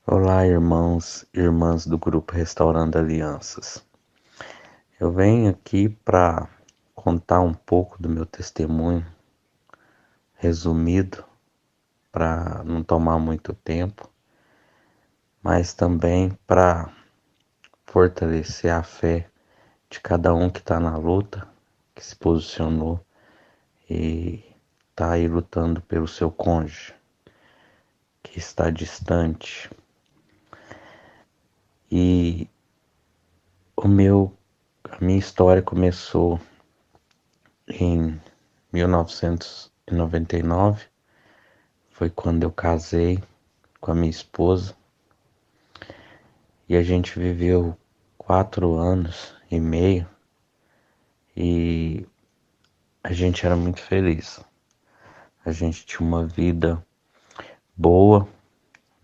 Olá, irmãos e irmãs do grupo Restaurando Alianças. Eu venho aqui para contar um pouco do meu testemunho, resumido, para não tomar muito tempo, mas também para fortalecer a fé de cada um que está na luta, que se posicionou e está aí lutando pelo seu cônjuge, que está distante. E o meu, a minha história começou em 1999, foi quando eu casei com a minha esposa e a gente viveu 4 anos e meio e a gente era muito feliz. A gente tinha uma vida boa,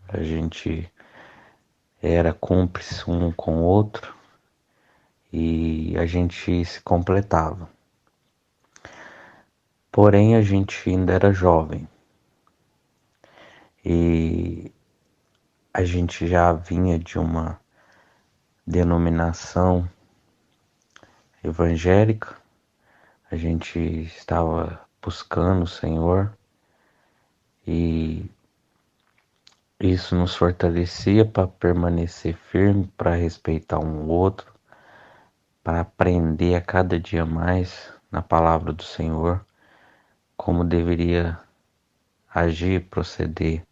a gente era cúmplice um com o outro e a gente se completava. Porém, a gente ainda era jovem e a gente já vinha de uma denominação evangélica. A gente estava buscando o Senhor e isso nos fortalecia para permanecer firme, para respeitar um outro, para aprender a cada dia mais na palavra do Senhor como deveria agir, proceder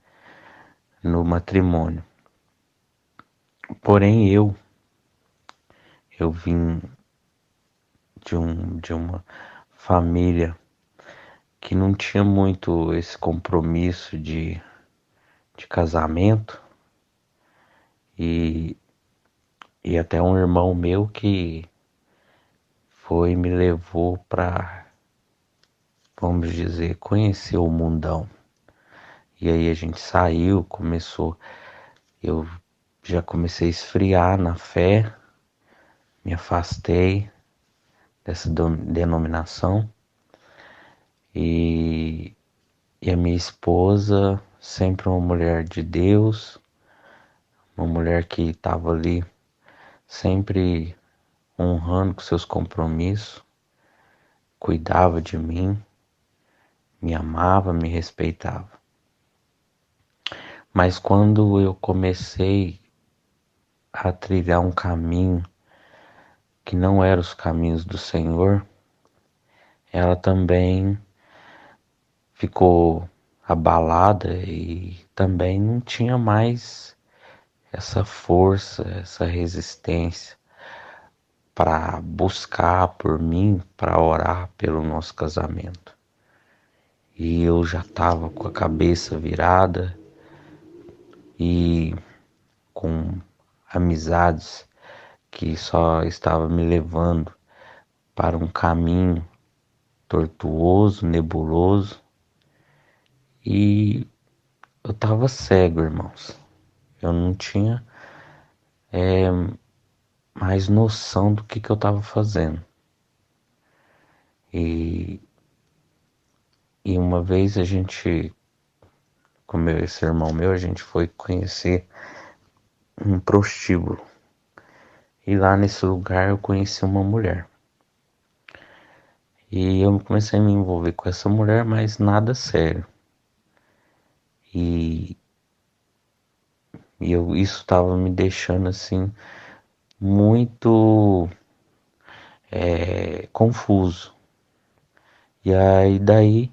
no matrimônio. Porém, eu vim de uma família que não tinha muito esse compromisso de casamento e, e até um irmão meu que me levou para, vamos dizer, conhecer o mundão. E aí a gente saiu, eu já comecei a esfriar na fé, me afastei dessa denominação e, e a minha esposa, sempre uma mulher de Deus, uma mulher que estava ali sempre honrando com seus compromissos, cuidava de mim, me amava, me respeitava. Mas quando eu comecei a trilhar um caminho que não era os caminhos do Senhor, ela também ficou abalada e também não tinha mais essa força, essa resistência para buscar por mim, para orar pelo nosso casamento. E eu já estava com a cabeça virada e com amizades que só estava me levando para um caminho tortuoso, nebuloso, e eu estava cego, irmãos. Eu não tinha mais noção do que eu estava fazendo. E, e uma vez com esse irmão meu, a gente foi conhecer um prostíbulo. E lá nesse lugar eu conheci uma mulher. E eu comecei a me envolver com essa mulher, mas nada sério. E, isso estava me deixando assim muito confuso. E aí daí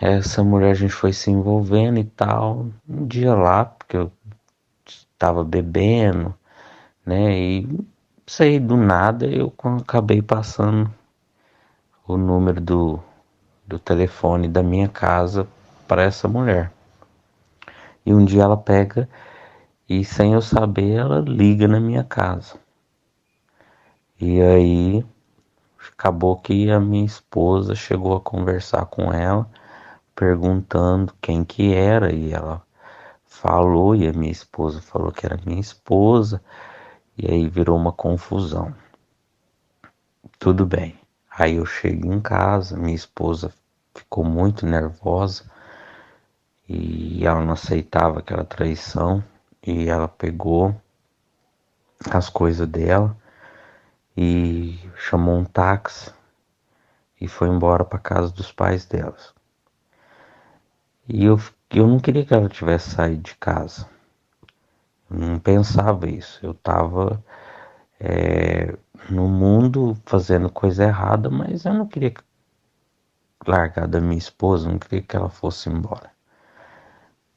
essa mulher a gente foi se envolvendo e tal. Um dia lá, porque eu tava bebendo, né? E sei do nada eu acabei passando o número do telefone da minha casa para essa mulher. E um dia ela pega e sem eu saber ela liga na minha casa. E aí acabou que a minha esposa chegou a conversar com ela, perguntando quem que era, e ela falou, e a minha esposa falou que era minha esposa, e aí virou uma confusão. Tudo bem. Aí eu cheguei em casa, minha esposa ficou muito nervosa e ela não aceitava aquela traição e ela pegou as coisas dela e chamou um táxi e foi embora para casa dos pais delas. E eu não queria que ela tivesse saído de casa. Eu não pensava isso. Eu estava no mundo fazendo coisa errada, mas eu não queria largar da minha esposa, não queria que ela fosse embora.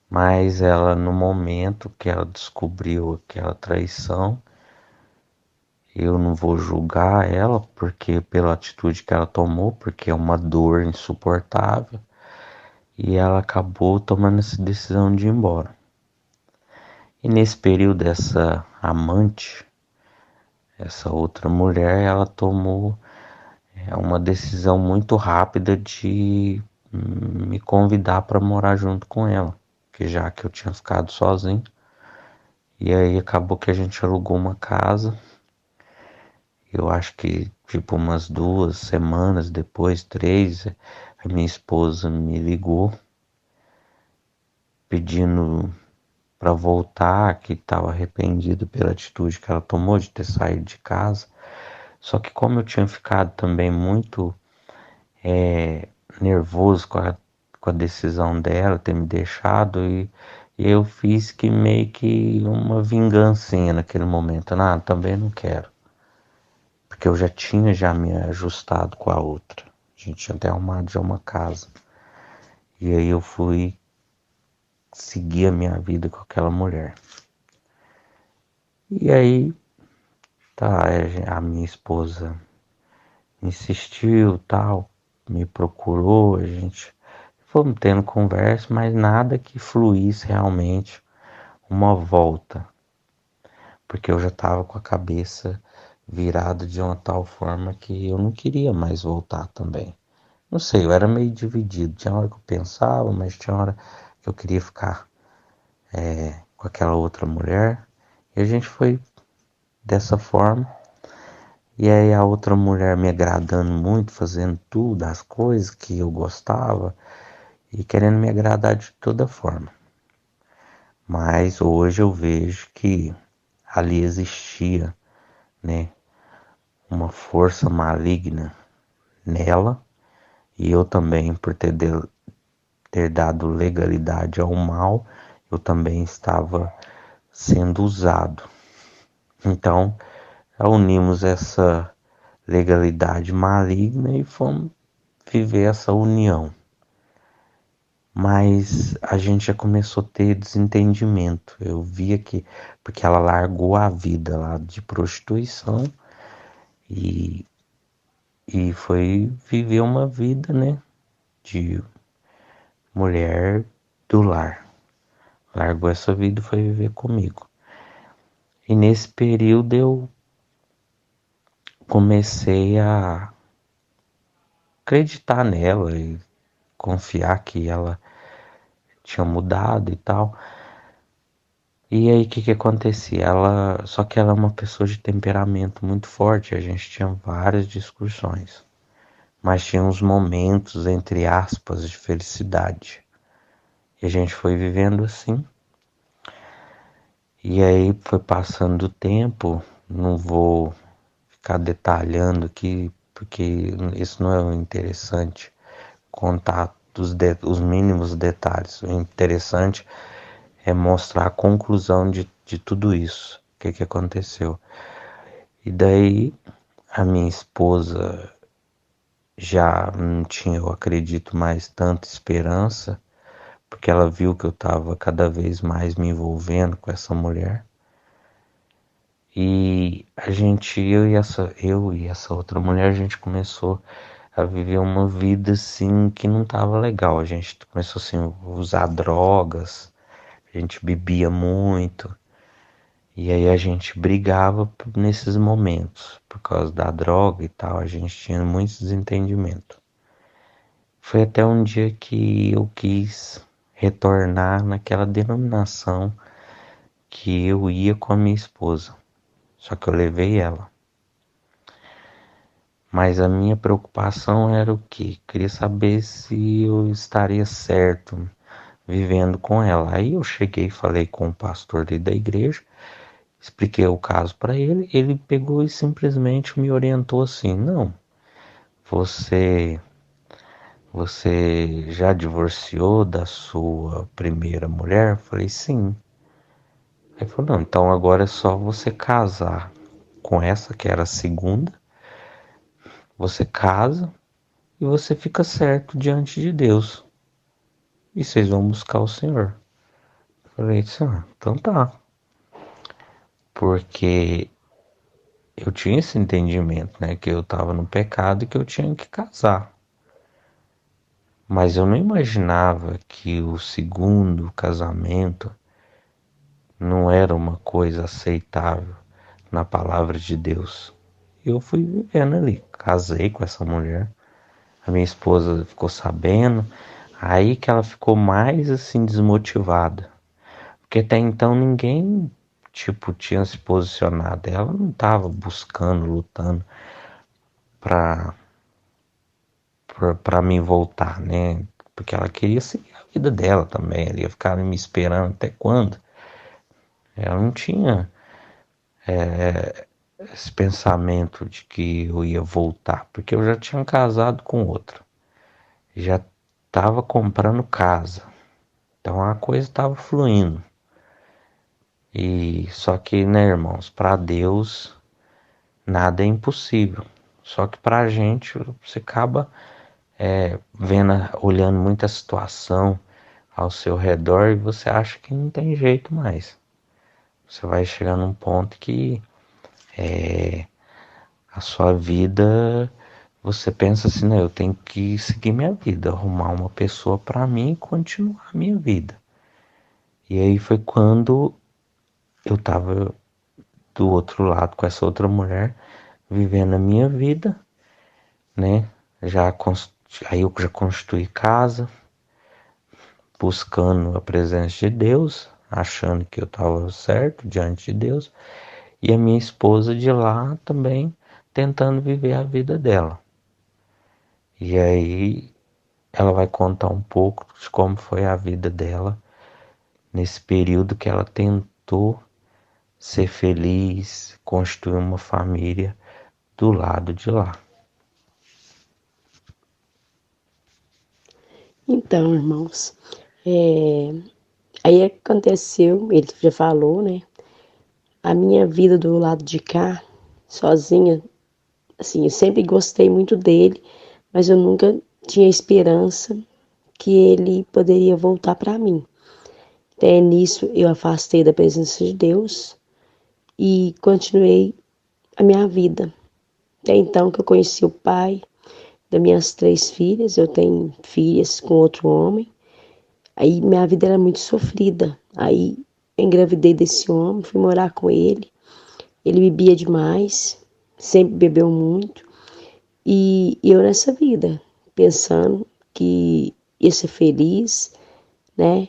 Mas ela, no momento que ela descobriu aquela traição, eu não vou julgar ela porque pela atitude que ela tomou, porque é uma dor insuportável, e ela acabou tomando essa decisão de ir embora. E nesse período, essa amante, essa outra mulher, ela tomou uma decisão muito rápida de me convidar para morar junto com ela, que já que eu tinha ficado sozinho. E aí acabou que a gente alugou uma casa. Eu acho que tipo umas 2 semanas depois, 3, a minha esposa me ligou pedindo para voltar, que estava arrependido pela atitude que ela tomou de ter saído de casa. Só que como eu tinha ficado também muito nervoso com a decisão dela ter me deixado e eu fiz que meio que uma vingancinha naquele momento. Ah, também não quero. Porque eu já tinha já me ajustado com a outra. A gente tinha até arrumado já uma casa. E aí eu fui seguir a minha vida com aquela mulher. E aí, tá, a minha esposa insistiu, tal, me procurou, a gente fomos tendo conversa, mas nada que fluísse realmente uma volta, porque eu já estava com a cabeça virada de uma tal forma que eu não queria mais voltar também. Não sei, eu era meio dividido. Tinha hora que eu pensava, mas tinha hora que eu queria ficar com aquela outra mulher. E a gente foi dessa forma. E aí a outra mulher me agradando muito, fazendo tudo, as coisas que eu gostava e querendo me agradar de toda forma. Mas hoje eu vejo que ali existia, né, uma força maligna nela e eu também por ter dado legalidade ao mal, eu também estava sendo usado. Então, unimos essa legalidade maligna e fomos viver essa união. Mas a gente já começou a ter desentendimento. Eu via que, porque ela largou a vida lá de prostituição e, e foi viver uma vida, né, de mulher do lar. Largou essa vida e foi viver comigo. E nesse período eu comecei a acreditar nela e confiar que ela tinha mudado e tal. E aí o que que acontecia? Só que ela é uma pessoa de temperamento muito forte, a gente tinha várias discussões, mas tinha uns momentos entre aspas de felicidade. E a gente foi vivendo assim. E aí foi passando o tempo, não vou ficar detalhando aqui, porque isso não é o interessante, contar os mínimos detalhes. O interessante é mostrar a conclusão de tudo isso. O que que aconteceu? E daí a minha esposa já não tinha, eu acredito, mais tanta esperança, porque ela viu que eu estava cada vez mais me envolvendo com essa mulher. E eu e essa outra mulher, a gente começou a viver uma vida assim que não tava legal. A gente começou assim a usar drogas, a gente bebia muito. E aí a gente brigava nesses momentos, por causa da droga e tal, a gente tinha muitos desentendimento. Foi até um dia que eu quis retornar naquela denominação que eu ia com a minha esposa, só que eu levei ela. Mas a minha preocupação era o quê? Queria saber se eu estaria certo vivendo com ela. Aí eu cheguei e falei com o pastor da igreja, expliquei o caso para ele, ele pegou e simplesmente me orientou assim: não, você você já divorciou da sua primeira mulher? Eu falei, sim. Ele falou, não, então agora é só você casar com essa, que era a segunda, você casa e você fica certo diante de Deus. E vocês vão buscar o Senhor. Eu falei, então tá. Porque eu tinha esse entendimento, né? Que eu estava no pecado e que eu tinha que casar. Mas eu não imaginava que o segundo casamento não era uma coisa aceitável na palavra de Deus. Eu fui vivendo ali, casei com essa mulher. A minha esposa ficou sabendo, aí que ela ficou mais assim desmotivada. Porque até então ninguém, tipo, tinha se posicionado. Ela não estava buscando, lutando pra, pra mim voltar, né? Porque ela queria seguir a vida dela também. Ela ia ficar me esperando até quando? Ela não tinha esse pensamento de que eu ia voltar, porque eu já tinha casado com outra. Já estava comprando casa. Então a coisa estava fluindo. E só que, né, irmãos, para Deus nada é impossível. Só que para a gente você acaba vendo, olhando muita situação ao seu redor e você acha que não tem jeito mais. Você vai chegar num ponto que a sua vida, você pensa assim, não, eu tenho que seguir minha vida, arrumar uma pessoa para mim e continuar a minha vida. E aí foi quando eu tava do outro lado com essa outra mulher, vivendo a minha vida, né? Aí eu já construí casa, buscando a presença de Deus, achando que eu estava certo diante de Deus, e a minha esposa de lá também tentando viver a vida dela. E aí ela vai contar um pouco de como foi a vida dela nesse período que ela tentou ser feliz, construir uma família do lado de lá. Então, irmãos, aí aconteceu, ele já falou, né? A minha vida do lado de cá, sozinha, assim, eu sempre gostei muito dele, mas eu nunca tinha esperança que ele poderia voltar para mim. Até nisso eu afastei da presença de Deus e continuei a minha vida. Até então que eu conheci o pai das minhas 3 filhas, eu tenho filhas com outro homem. Aí minha vida era muito sofrida. Aí eu engravidei desse homem, fui morar com ele. Ele bebia demais, sempre bebeu muito. E eu nessa vida, pensando que ia ser feliz, né?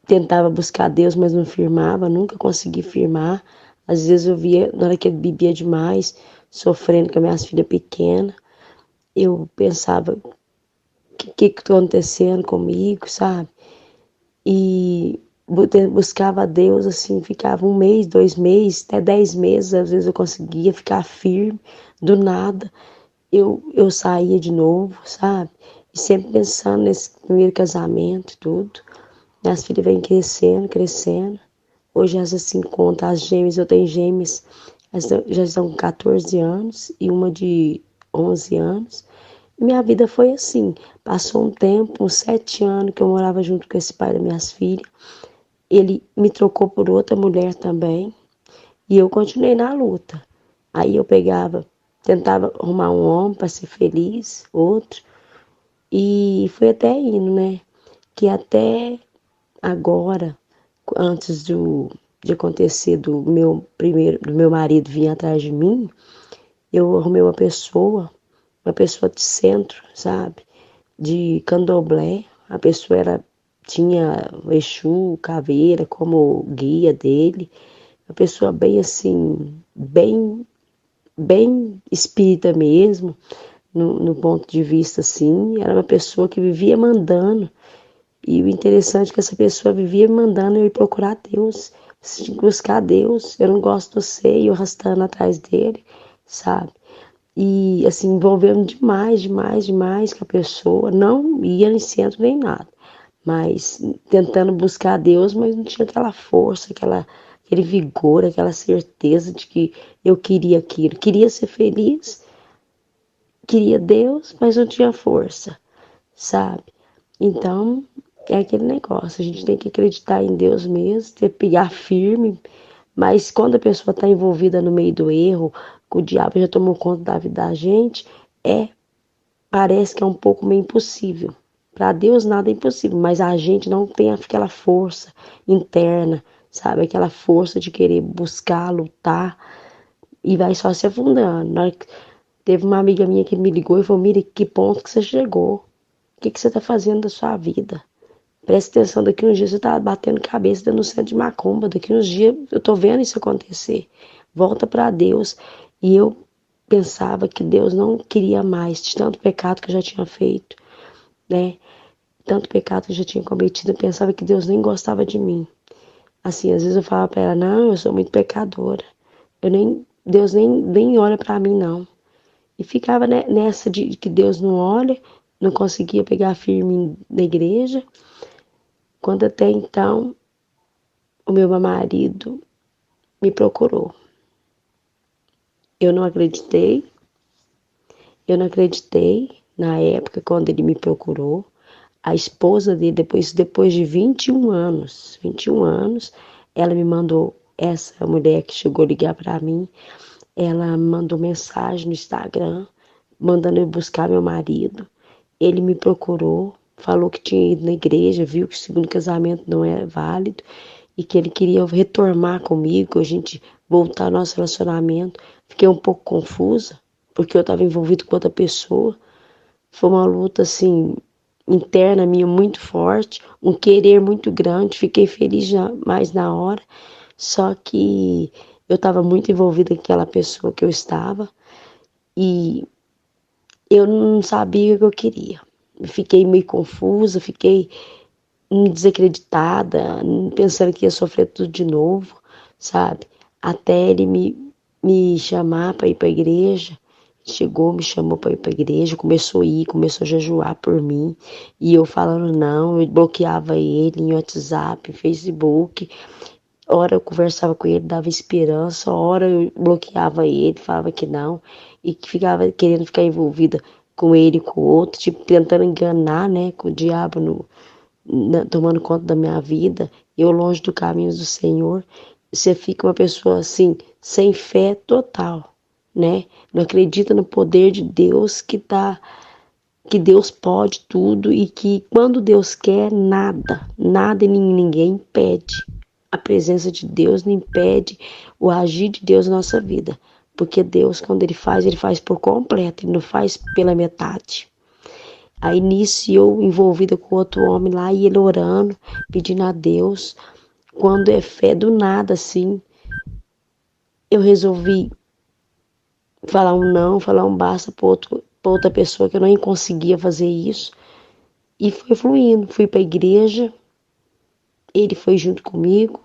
Tentava buscar Deus, mas não firmava, nunca consegui firmar. Às vezes eu via, na hora que ele bebia demais, sofrendo com as minhas filhas pequenas, eu pensava, o que tá acontecendo comigo, sabe? E buscava a Deus, assim, ficava 1 mês, 2 meses, até 10 meses, às vezes eu conseguia ficar firme, do nada eu saía de novo, sabe? E sempre pensando nesse primeiro casamento e tudo. Minhas filhas vêm crescendo, crescendo. Hoje elas se encontram, as gêmeas, eu tenho gêmeas, elas já estão com 14 anos e uma de 11 anos. Minha vida foi assim. Passou um tempo, uns 7 anos que eu morava junto com esse pai das minhas filhas. Ele me trocou por outra mulher também. E eu continuei na luta. Aí eu pegava, tentava arrumar um homem para ser feliz, outro. E foi até indo, né? Que até agora, antes de acontecer do meu marido vir atrás de mim, eu arrumei uma pessoa de centro, sabe? De candomblé. A pessoa tinha o Exu, caveira como guia dele. Uma pessoa bem assim, bem espírita mesmo, no ponto de vista assim. Era uma pessoa que vivia mandando. E o interessante é que essa pessoa vivia mandando eu ir procurar Deus, buscar Deus. Eu não gosto de você e eu arrastando atrás dele, sabe? E assim, envolvendo demais, demais, demais com a pessoa. Não ia em centro nem nada, mas tentando buscar Deus, mas não tinha aquela força, aquele vigor, aquela certeza de que eu queria aquilo. Queria ser feliz, queria Deus, mas não tinha força, sabe? Então, é aquele negócio, a gente tem que acreditar em Deus mesmo, ter pegar firme, mas quando a pessoa está envolvida no meio do erro, que o diabo já tomou conta da vida da gente, parece que é um pouco meio impossível. Para Deus nada é impossível, mas a gente não tem aquela força interna, sabe? Aquela força de querer buscar, lutar e vai só se afundando. Teve uma amiga minha que me ligou e falou: Mira, que ponto que você chegou? O que você está fazendo da sua vida? Presta atenção, daqui uns dias você tá batendo cabeça dentro do centro de macumba, daqui uns dias eu tô vendo isso acontecer. Volta para Deus. E eu pensava que Deus não queria mais, de tanto pecado que eu já tinha feito, né? Tanto pecado que eu já tinha cometido, eu pensava que Deus nem gostava de mim. Assim, às vezes eu falava para ela: não, eu sou muito pecadora. Deus nem olha para mim, não. E ficava nessa de que Deus não olha, não conseguia pegar firme na igreja, quando até então o meu marido me procurou. Eu não acreditei, eu não acreditei na época quando ele me procurou. A esposa dele, depois de 21 anos, ela me mandou, essa mulher que chegou a ligar para mim, ela me mandou mensagem no Instagram, mandando eu buscar meu marido. Ele me procurou, falou que tinha ido na igreja, viu que o segundo casamento não é válido e que ele queria retornar comigo, a gente voltar ao nosso relacionamento. Fiquei um pouco confusa, porque eu estava envolvido com outra pessoa. Foi uma luta assim interna minha muito forte, um querer muito grande. Fiquei feliz mais na hora, só que eu estava muito envolvida com aquela pessoa que eu estava e eu não sabia o que eu queria. Fiquei meio confusa, fiquei desacreditada, pensando que ia sofrer tudo de novo, sabe? Até ele me chamar para ir para a igreja. Chegou, me chamou para ir para a igreja, começou a ir, começou a jejuar por mim. E eu falando não, eu bloqueava ele em WhatsApp, em Facebook. Hora eu conversava com ele, dava esperança, hora eu bloqueava ele, falava que não, e que ficava querendo ficar envolvida com ele e com o outro, tipo, tentando enganar, né, com o diabo tomando conta da minha vida, eu longe do caminho do Senhor. Você fica uma pessoa assim, sem fé total, né? Não acredita no poder de Deus que Deus pode tudo e que quando Deus quer, nada e ninguém impede. A presença de Deus não impede o agir de Deus na nossa vida. Porque Deus, quando Ele faz por completo, Ele não faz pela metade. Aí nisso eu envolvida com outro homem lá e ele orando, pedindo a Deus. Quando é fé do nada assim, eu resolvi falar um não, falar um basta para outra pessoa que eu não conseguia fazer isso. E foi fluindo. Fui para a igreja, ele foi junto comigo,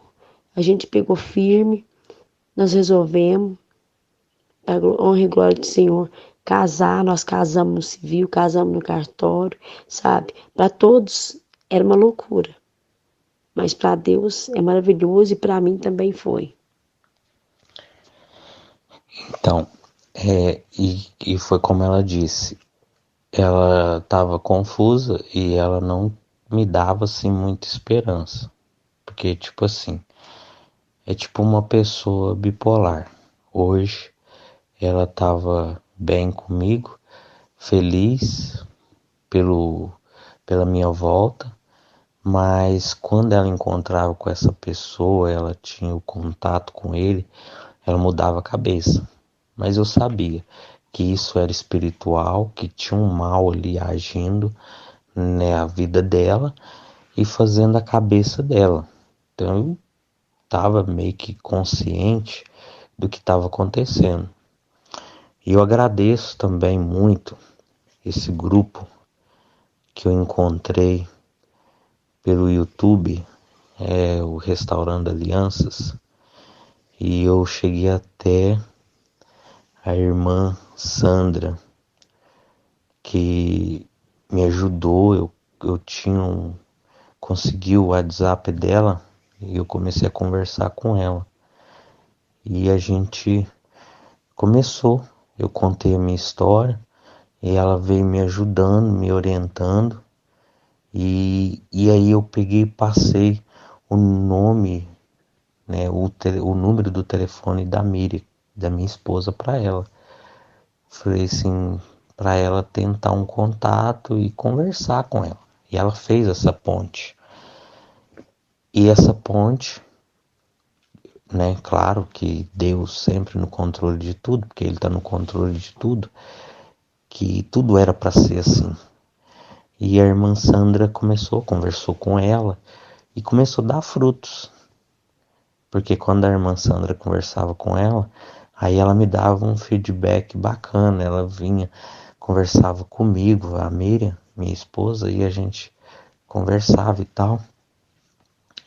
a gente pegou firme, nós resolvemos, a honra e glória do Senhor, casar. Nós casamos no civil, casamos no cartório, sabe? Para todos era uma loucura. Mas para Deus é maravilhoso e para mim também foi. Então, e foi como ela disse, ela estava confusa e ela não me dava assim muita esperança, porque tipo assim, é tipo uma pessoa bipolar. Hoje ela estava bem comigo, feliz pelo pela minha volta, mas quando ela encontrava com essa pessoa, ela tinha o contato com ele, ela mudava a cabeça. Mas eu sabia que isso era espiritual, que tinha um mal ali agindo, né, a vida dela e fazendo a cabeça dela. Então eu estava meio que consciente do que estava acontecendo. E eu agradeço também muito esse grupo que eu encontrei pelo YouTube, o Restaurando Alianças, e eu cheguei até a irmã Sandra, que me ajudou. Eu consegui o WhatsApp dela e eu comecei a conversar com ela. E a gente começou. Eu contei a minha história e ela veio me ajudando, me orientando. E aí eu peguei e passei o nome, né, o número do telefone da Miriam, da minha esposa, para ela. Falei assim, para ela tentar um contato e conversar com ela. E ela fez essa ponte. E essa ponte, né, claro que Deus sempre no controle de tudo, porque Ele está no controle de tudo, que tudo era para ser assim. E a irmã Sandra conversou com ela e começou a dar frutos. Porque quando a irmã Sandra conversava com ela, aí ela me dava um feedback bacana. Ela vinha, conversava comigo, a Miriam, minha esposa, e a gente conversava e tal.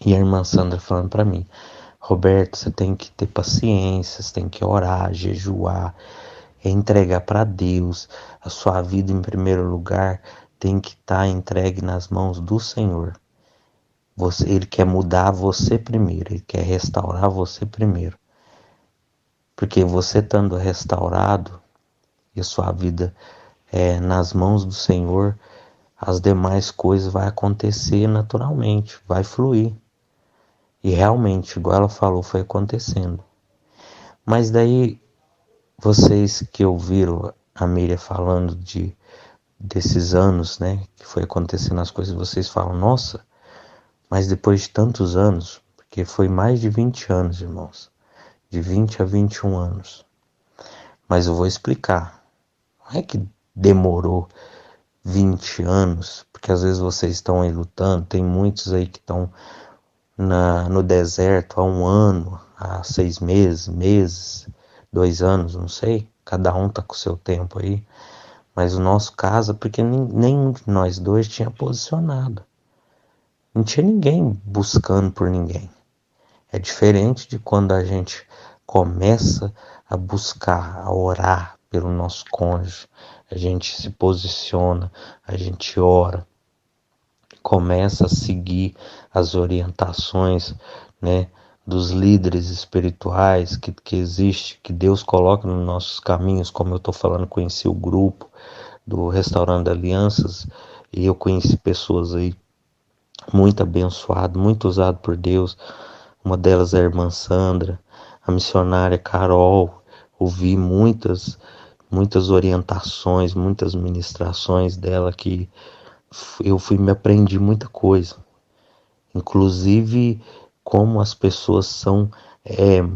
E a irmã Sandra falando para mim: Roberto, você tem que ter paciência, você tem que orar, jejuar, entregar para Deus. A sua vida em primeiro lugar tem que estar entregue nas mãos do Senhor. Ele quer mudar você primeiro, ele quer restaurar você primeiro. Porque você estando restaurado e a sua vida nas mãos do Senhor, as demais coisas vai acontecer naturalmente, vai fluir. E realmente, igual ela falou, foi acontecendo. Mas daí, vocês que ouviram a Miriam falando desses anos, né, que foi acontecendo as coisas, vocês falam, nossa, mas depois de tantos anos, porque foi mais de 20 anos, irmãos, de 20 a 21 anos. Mas eu vou explicar. Não é que demorou 20 anos, porque às vezes vocês estão aí lutando, tem muitos aí que estão no deserto há um ano, há 6 meses, 2 anos, não sei. Cada um tá com o seu tempo aí. Mas o nosso caso é porque nenhum de nós dois tinha posicionado. Não tinha ninguém buscando por ninguém. É diferente de quando a gente começa a buscar, a orar pelo nosso cônjuge. A gente se posiciona, a gente ora, começa a seguir as orientações, né, dos líderes espirituais que existe, que Deus coloca nos nossos caminhos. Como eu estou falando, conheci o grupo do Restaurando Alianças e eu conheci pessoas aí muito abençoadas, muito usadas por Deus. Uma delas é a irmã Sandra, a missionária Carol. Ouvi muitas orientações, muitas ministrações dela que me aprendi muita coisa. Inclusive como as pessoas são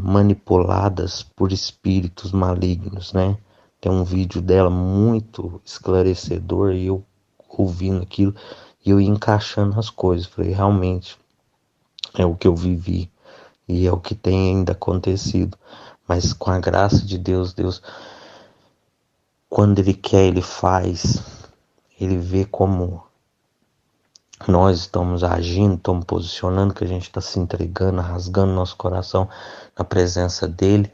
manipuladas por espíritos malignos, né? Tem um vídeo dela muito esclarecedor e eu ouvindo aquilo e eu ia encaixando as coisas. Falei, realmente é o que eu vivi e é o que tem ainda acontecido. Mas com a graça de Deus, Deus, quando Ele quer, Ele faz. Ele vê como nós estamos agindo, estamos posicionando, que a gente está se entregando, rasgando nosso coração na presença dele.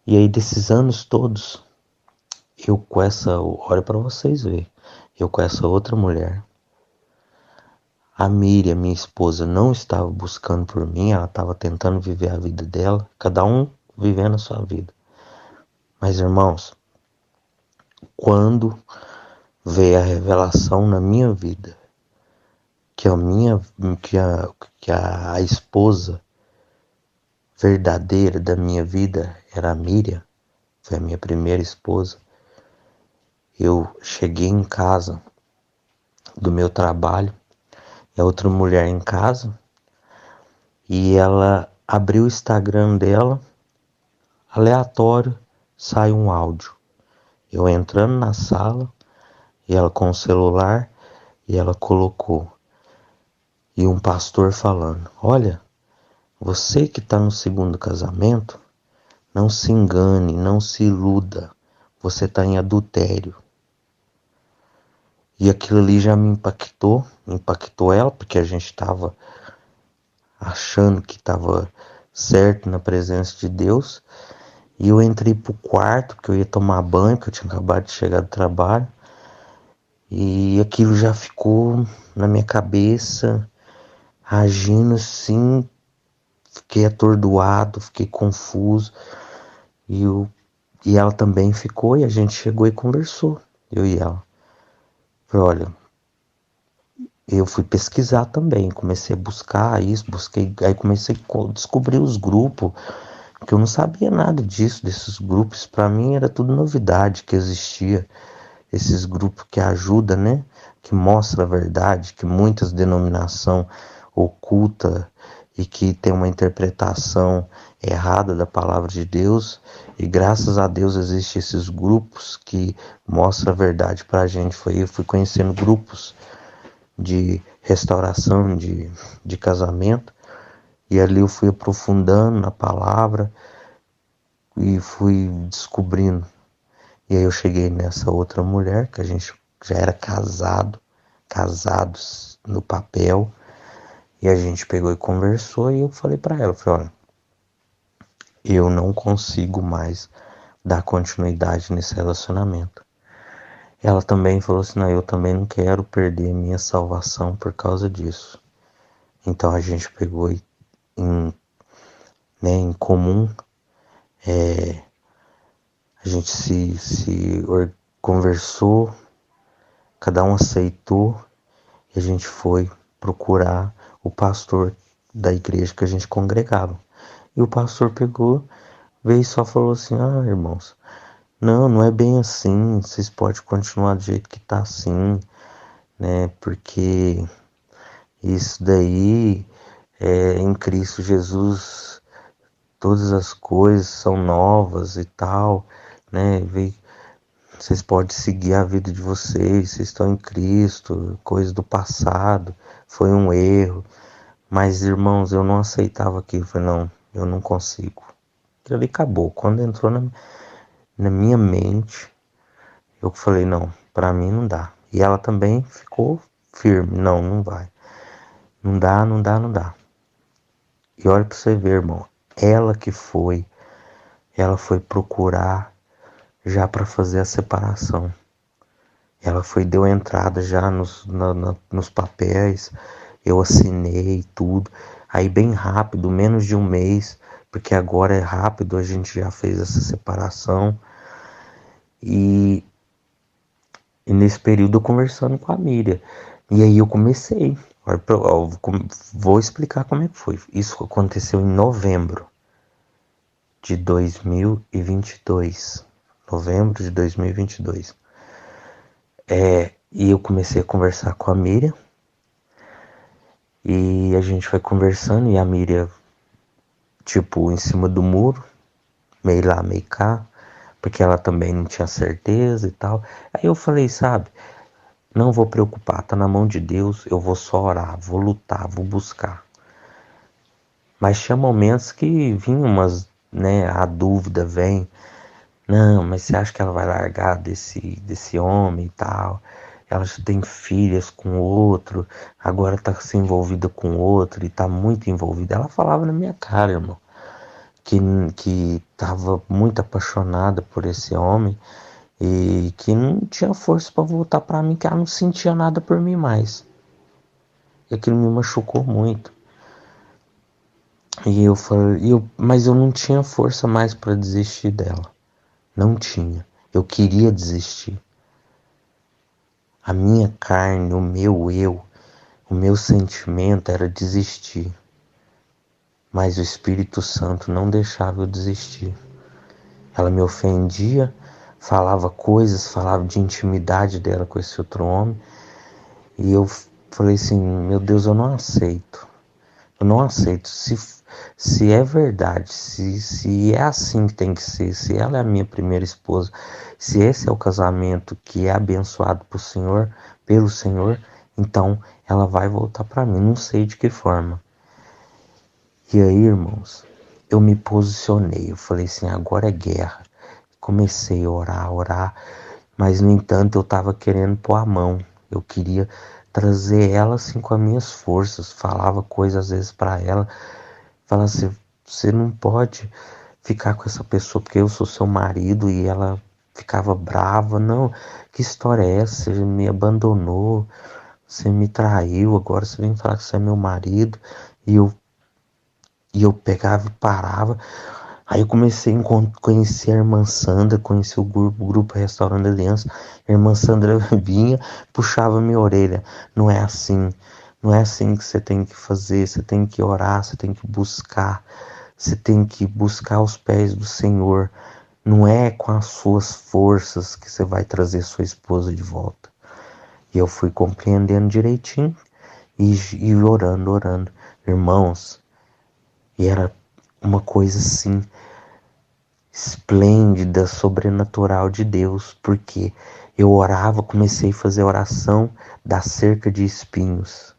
E aí, desses anos todos, olha para vocês verem, eu com essa outra mulher, a Miriam, minha esposa, não estava buscando por mim, ela estava tentando viver a vida dela, cada um vivendo a sua vida. Mas, irmãos, quando veio a revelação na minha vida, que a minha, que a esposa verdadeira da minha vida era a Miriam, foi a minha primeira esposa. Eu cheguei em casa do meu trabalho, e a outra mulher em casa, e ela abriu o Instagram dela, aleatório, sai um áudio. Eu entrando na sala, e ela com o celular, e ela colocou, e um pastor falando, olha, você que está no segundo casamento, não se engane, não se iluda, você está em adultério. E aquilo ali já me impactou ela, porque a gente estava achando que estava certo na presença de Deus. E eu entrei pro quarto, porque eu ia tomar banho, porque eu tinha acabado de chegar do trabalho. E aquilo já ficou na minha cabeça, agindo assim, fiquei atordoado, fiquei confuso. E, eu, e ela também ficou, e a gente chegou e conversou, eu e ela. Falei, olha, eu fui pesquisar também, comecei a buscar isso, busquei, aí comecei a descobrir os grupos, que eu não sabia nada disso, desses grupos, para mim era tudo novidade que existia, esses grupos que ajudam, né, que mostra a verdade, que muitas denominação oculta e que tem uma interpretação errada da palavra de Deus, e graças a Deus existem esses grupos que mostram a verdade para a gente. Eu fui conhecendo grupos de restauração de casamento, e ali eu fui aprofundando na palavra e fui descobrindo. E aí eu cheguei nessa outra mulher, que a gente já era casados no papel, e a gente pegou e conversou, e eu falei para ela, falei, olha, eu não consigo mais dar continuidade nesse relacionamento. Ela também falou assim, não, eu também não quero perder minha salvação por causa disso. Então a gente pegou em, né, em comum, a gente conversou, cada um aceitou e a gente foi procurar o pastor da igreja que a gente congregava. E o pastor pegou, veio e só falou assim, ah, irmãos, não é bem assim, vocês podem continuar do jeito que tá assim, né? Porque isso daí em Cristo Jesus todas as coisas são novas e tal, né? Vocês podem seguir a vida de vocês estão em Cristo, coisas do passado, foi um erro. Mas, irmãos, eu não aceitava aquilo. Eu falei, não, eu não consigo. Aquilo ali acabou. Quando entrou na minha mente, eu falei, não, pra mim não dá. E ela também ficou firme, não, não vai. Não dá, não dá, não dá. E olha pra você ver, irmão, ela que ela foi procurar já para fazer a separação. Ela foi, deu entrada já nos papéis, eu assinei tudo. Aí bem rápido, menos de um mês, porque agora é rápido, a gente já fez essa separação. E, e nesse período eu conversando com a Miriam. E aí eu comecei. Vou explicar como é que foi. Isso aconteceu em novembro de 2022. Novembro de 2022. E eu comecei a conversar com a Miriam. E a gente foi conversando e a Miriam, tipo, em cima do muro, meio lá, meio cá, porque ela também não tinha certeza e tal. Aí eu falei, sabe, não vou preocupar, tá na mão de Deus, eu vou só orar, vou lutar, vou buscar. Mas tinha momentos que vinha umas, né, a dúvida vem, não, mas você acha que ela vai largar desse homem e tal? Ela já tem filhas com outro, agora tá se envolvida com outro e tá muito envolvida. Ela falava na minha cara, irmão, que, que tava muito apaixonada por esse homem e que não tinha força para voltar para mim, que ela não sentia nada por mim mais. E aquilo me machucou muito. E eu falei, mas eu não tinha força mais para desistir dela. Não tinha. Eu queria desistir. A minha carne, o meu eu, o meu sentimento era desistir. Mas o Espírito Santo não deixava eu desistir. Ela me ofendia, falava coisas, falava de intimidade dela com esse outro homem. E eu falei assim, meu Deus, eu não aceito. Eu não aceito. Se é verdade, se é assim que tem que ser, se ela é a minha primeira esposa, se esse é o casamento que é abençoado por Senhor, pelo Senhor, então ela vai voltar para mim. Não sei de que forma. E aí, irmãos, eu me posicionei. Eu falei assim, agora é guerra. Comecei a orar, mas no entanto eu estava querendo pôr a mão. Eu queria trazer ela assim com as minhas forças, falava coisas às vezes para ela, falava assim, você não pode ficar com essa pessoa porque eu sou seu marido, e ela ficava brava, não, que história é essa? Você me abandonou, você me traiu, agora você vem falar que você é meu marido, e eu, e eu pegava e parava. Aí eu comecei a conhecer a irmã Sandra, conheci o grupo Restaurando Aliança. A irmã Sandra vinha, puxava minha orelha. Não é assim, não é assim que você tem que fazer. Você tem que orar, você tem que buscar. Você tem que buscar os pés do Senhor. Não é com as suas forças que você vai trazer sua esposa de volta. E eu fui compreendendo direitinho e orando, orando. Irmãos, e era uma coisa assim esplêndida, sobrenatural de Deus, porque eu orava, comecei a fazer oração da cerca de espinhos,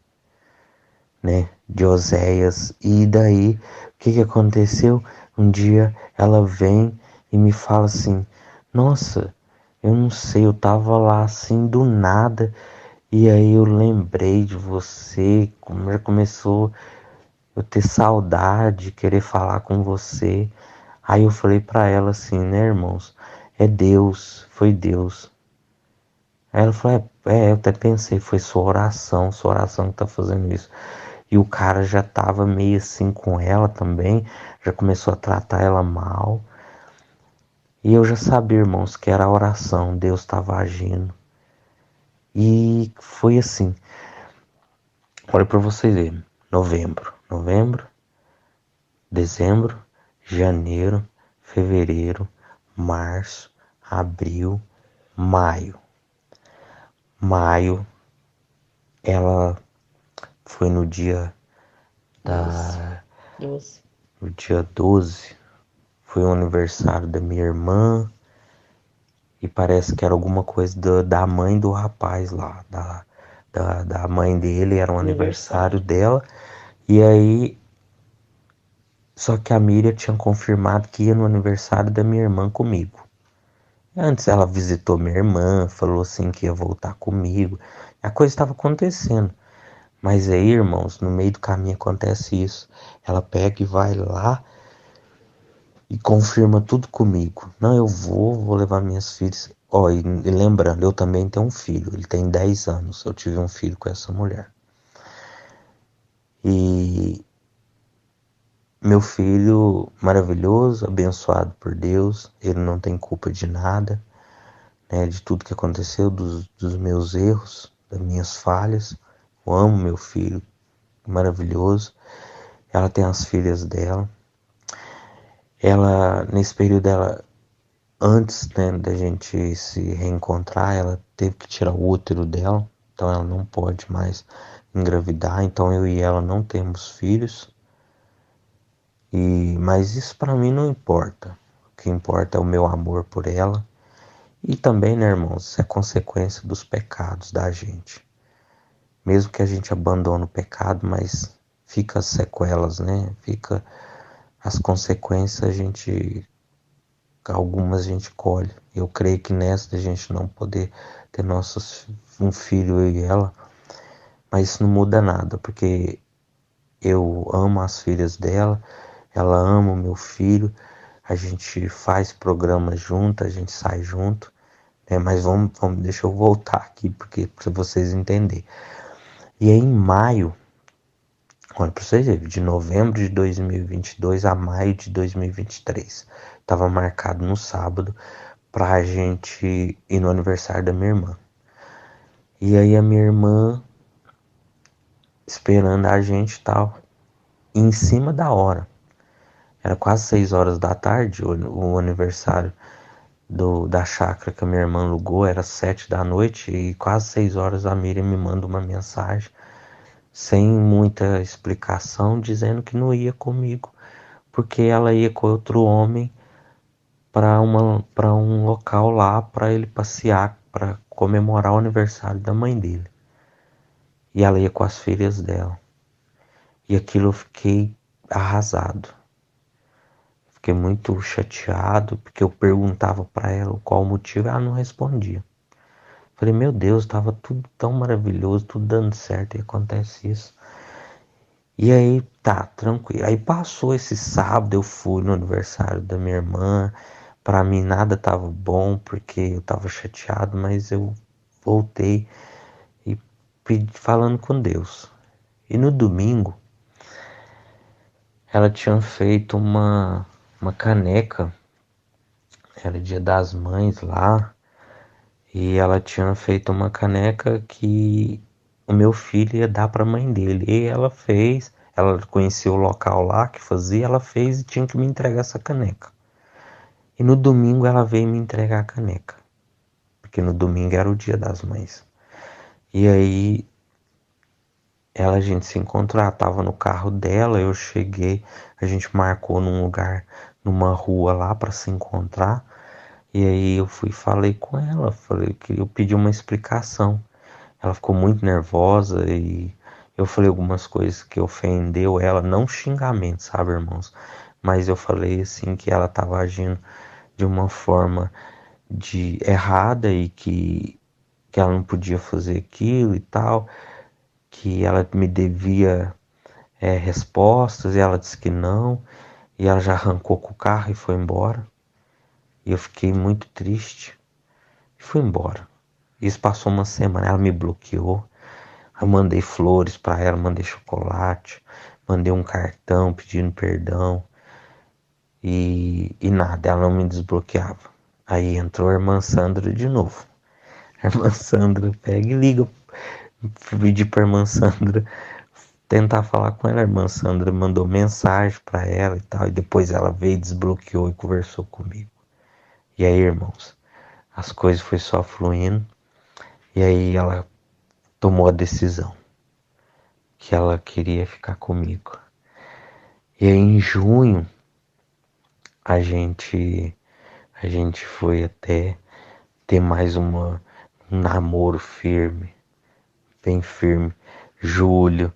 né, de Oséias, e daí, o que que aconteceu? Um dia ela vem e me fala assim, nossa, eu não sei, eu tava lá assim do nada, e aí eu lembrei de você, como já começou eu ter saudade, querer falar com você. Aí eu falei pra ela assim, né, irmãos? É Deus, foi Deus. Aí ela falou, eu até pensei, foi sua oração que tá fazendo isso. E o cara já tava meio assim com ela também, já começou a tratar ela mal. E eu já sabia, irmãos, que era a oração, Deus estava agindo. E foi assim, olha pra vocês verem, novembro, dezembro, janeiro, fevereiro, março, abril, maio. Maio, ela foi no dia 12. da, 12. no dia 12, foi o aniversário da minha irmã, e parece que era alguma coisa da mãe do rapaz lá, da mãe dele, era um aniversário Aniversário. dela, e aí, só que a Miriam tinha confirmado que ia no aniversário da minha irmã comigo. Antes ela visitou minha irmã, falou assim que ia voltar comigo, a coisa estava acontecendo. Mas aí, irmãos, no meio do caminho acontece isso. Ela pega e vai lá e confirma tudo comigo. Não, eu vou levar minhas filhas. Ó, e lembrando, eu também tenho um filho. Ele tem 10 anos. Eu tive um filho com essa mulher. E meu filho, maravilhoso, abençoado por Deus. Ele não tem culpa de nada, né? De tudo que aconteceu, dos meus erros, das minhas falhas. Eu amo meu filho, maravilhoso. Ela tem as filhas dela. Ela, nesse período, antes, né, da gente se reencontrar, ela teve que tirar o útero dela, então ela não pode mais engravidar, então eu e ela não temos filhos. Mas isso para mim não importa. O que importa é o meu amor por ela. E também, né, irmãos, isso é consequência dos pecados da gente. Mesmo que a gente abandone o pecado, mas fica as sequelas, né? Fica as consequências, algumas a gente colhe. Eu creio que nessa a gente não poder ter um filho, eu e ela, mas isso não muda nada, porque eu amo as filhas dela, ela ama o meu filho, a gente faz programa junto, a gente sai junto, né? Mas deixa eu voltar aqui, porque para vocês entenderem. E aí, em maio, olha para vocês verem, de novembro de 2022 a maio de 2023, estava marcado no sábado pra gente ir no aniversário da minha irmã. E aí a minha irmã esperando a gente e tal, e em cima da hora. Era quase 6 horas da tarde, o aniversário da chácara que a minha irmã alugou, era 7 da noite, e quase 6 horas a Miriam me manda uma mensagem, sem muita explicação, dizendo que não ia comigo, porque ela ia com outro homem para um local lá para ele passear, para comemorar o aniversário da mãe dele. E ela ia com as filhas dela. E aquilo eu fiquei arrasado. Fiquei muito chateado, porque eu perguntava para ela qual o motivo e ela não respondia. Falei, meu Deus, tava tudo tão maravilhoso, tudo dando certo e acontece isso. E aí, tá, tranquilo. Aí passou esse sábado, eu fui no aniversário da minha irmã. Pra mim nada tava bom, porque eu tava chateado, mas eu voltei e falando com Deus. E no domingo, ela tinha feito uma caneca, era dia das mães lá, e ela tinha feito uma caneca que o meu filho ia dar pra mãe dele. E ela fez, ela conhecia o local lá que fazia, ela fez e tinha que me entregar essa caneca. E no domingo ela veio me entregar a caneca, porque no domingo era o dia das mães. E aí a gente se encontrou, ela tava no carro dela, eu cheguei, a gente marcou num lugar, numa rua lá para se encontrar. E aí eu fui e falei com ela, falei que eu pedi uma explicação. Ela ficou muito nervosa e eu falei algumas coisas que ofendeu ela, não xingamento, sabe, irmãos? Mas eu falei assim que ela estava agindo de uma forma de errada e que ela não podia fazer aquilo e tal, que ela me devia respostas e ela disse que não, e ela já arrancou com o carro e foi embora. E eu fiquei muito triste e fui embora. Isso passou uma semana, ela me bloqueou. Eu mandei flores para ela, mandei chocolate, mandei um cartão pedindo perdão e nada, ela não me desbloqueava. Aí entrou a irmã Sandra de novo. A irmã Sandra pega e liga, pedi pra irmã Sandra tentar falar com ela. A irmã Sandra mandou mensagem para ela e tal, e depois ela veio, desbloqueou e conversou comigo. E aí, irmãos, as coisas foi só fluindo, e aí ela tomou a decisão que ela queria ficar comigo. E aí, em junho, a gente a gente foi até ter mais um namoro firme, bem firme. Julho,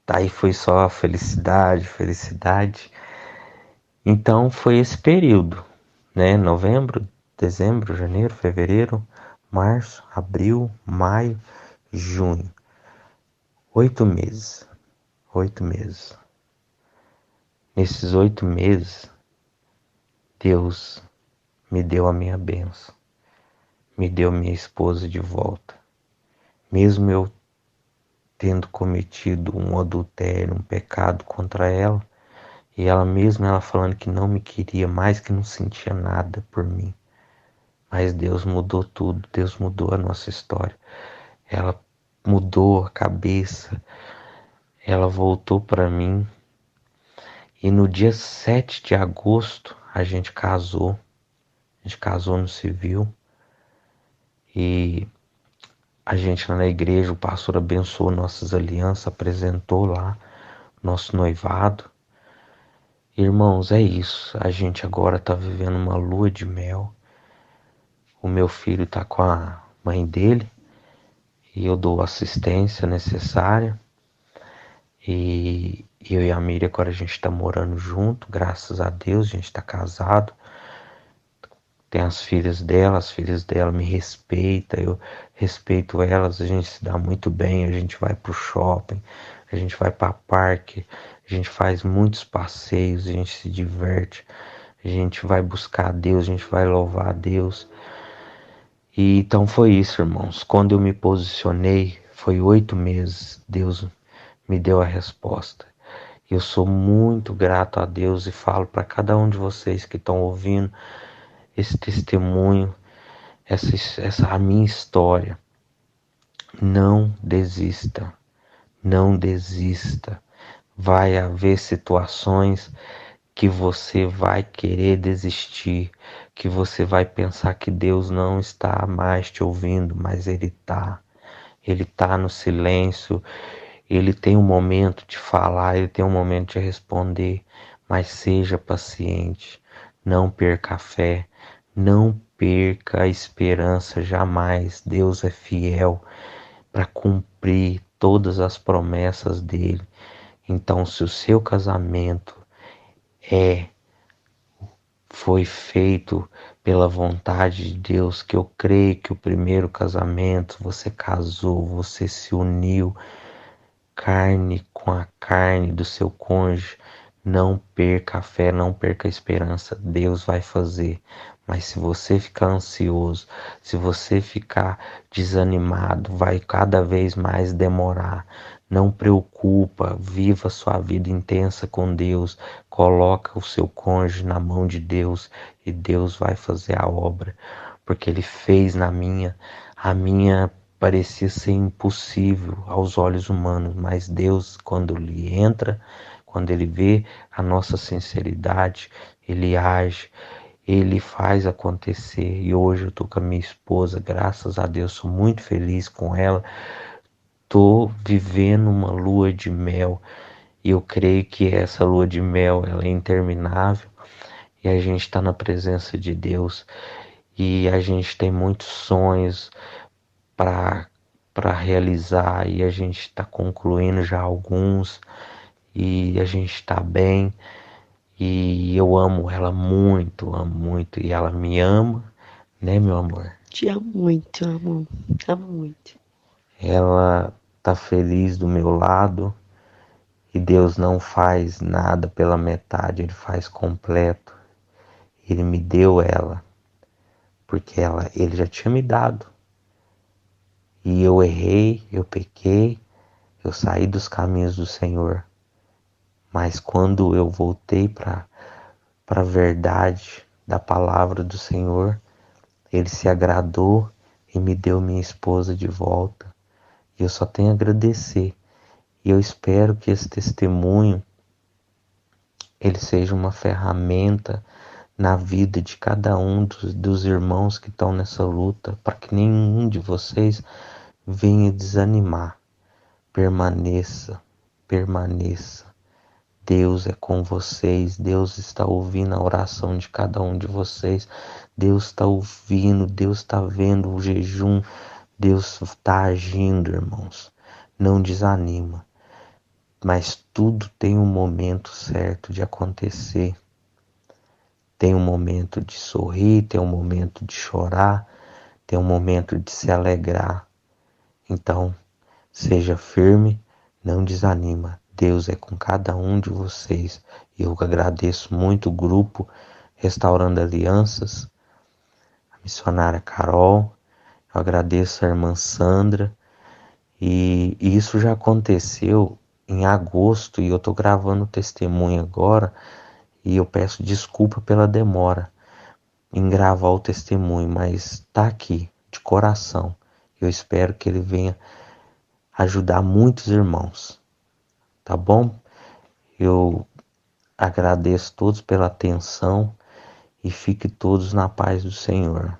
aí foi só felicidade, felicidade. Então foi esse período, né? Novembro, dezembro, janeiro, fevereiro, março, abril, maio, junho. 8 meses, 8 meses. Nesses 8 meses, Deus me deu a minha bênção, me deu minha esposa de volta. Mesmo eu tendo cometido um adultério, um pecado contra ela, e ela mesma ela falando que não me queria mais, que não sentia nada por mim. Mas Deus mudou tudo, Deus mudou a nossa história. Ela mudou a cabeça, ela voltou para mim. E no dia 7 de agosto a gente casou no civil. E a gente lá na igreja, o pastor abençoou nossas alianças, apresentou lá nosso noivado. Irmãos, é isso. A gente agora tá vivendo uma lua de mel. O meu filho tá com a mãe dele e eu dou assistência necessária. E eu e a Miriam agora a gente tá morando junto, graças a Deus, a gente tá casado. Tem as filhas dela me respeitam, eu respeito elas, a gente se dá muito bem, a gente vai pro shopping, a gente vai pra parque, a gente faz muitos passeios, a gente se diverte, a gente vai buscar a Deus, a gente vai louvar a Deus. E então foi isso, irmãos. Quando eu me posicionei, foi 8 meses, Deus me deu a resposta. Eu sou muito grato a Deus e falo para cada um de vocês que estão ouvindo esse testemunho, essa a minha história. Não desista, não desista. Vai haver situações que você vai querer desistir, que você vai pensar que Deus não está mais te ouvindo, mas Ele está. Ele está no silêncio, Ele tem um momento de falar, Ele tem um momento de responder, mas seja paciente, não perca a fé, não perca a esperança jamais. Deus é fiel para cumprir todas as promessas dele. Então, se o seu casamento é foi feito pela vontade de Deus, que eu creio que o primeiro casamento você casou, você se uniu carne com a carne do seu cônjuge. Não perca a fé, não perca a esperança. Deus vai fazer. Mas se você ficar ansioso, se você ficar desanimado, vai cada vez mais demorar. Não preocupa, viva sua vida intensa com Deus. Coloca o seu cônjuge na mão de Deus e Deus vai fazer a obra, porque Ele fez na minha. A minha parecia ser impossível aos olhos humanos, mas Deus, quando Ele entra, quando Ele vê a nossa sinceridade, Ele age, Ele faz acontecer. E hoje eu tô com a minha esposa, graças a Deus, sou muito feliz com ela. Tô vivendo uma lua de mel e eu creio que essa lua de mel ela é interminável e a gente está na presença de Deus e a gente tem muitos sonhos para realizar e a gente está concluindo já alguns e a gente está bem e eu amo muito e ela me ama, né, meu amor? Te amo muito, amo. Amo muito. Ela tá feliz do meu lado e Deus não faz nada pela metade, Ele faz completo. Ele me deu ela porque Ele já tinha me dado e eu errei, eu pequei, eu saí dos caminhos do Senhor. Mas quando eu voltei para a verdade da palavra do Senhor, Ele se agradou e me deu minha esposa de volta. E eu só tenho a agradecer. E eu espero que esse testemunho ele seja uma ferramenta na vida de cada um dos irmãos que estão nessa luta, para que nenhum de vocês venha desanimar. Permaneça, permaneça. Deus é com vocês, Deus está ouvindo a oração de cada um de vocês, Deus está ouvindo, Deus está vendo o jejum, Deus está agindo, irmãos. Não desanima, mas tudo tem um momento certo de acontecer. Tem um momento de sorrir, tem um momento de chorar, tem um momento de se alegrar. Então, seja firme, não desanima. Deus é com cada um de vocês. E eu agradeço muito o grupo Restaurando Alianças, a missionária Carol, eu agradeço a irmã Sandra. E isso já aconteceu em agosto e eu tô gravando o testemunho agora e eu peço desculpa pela demora em gravar o testemunho, mas tá aqui, de coração. Eu espero que ele venha ajudar muitos irmãos, tá bom? Eu agradeço todos pela atenção e fique todos na paz do Senhor.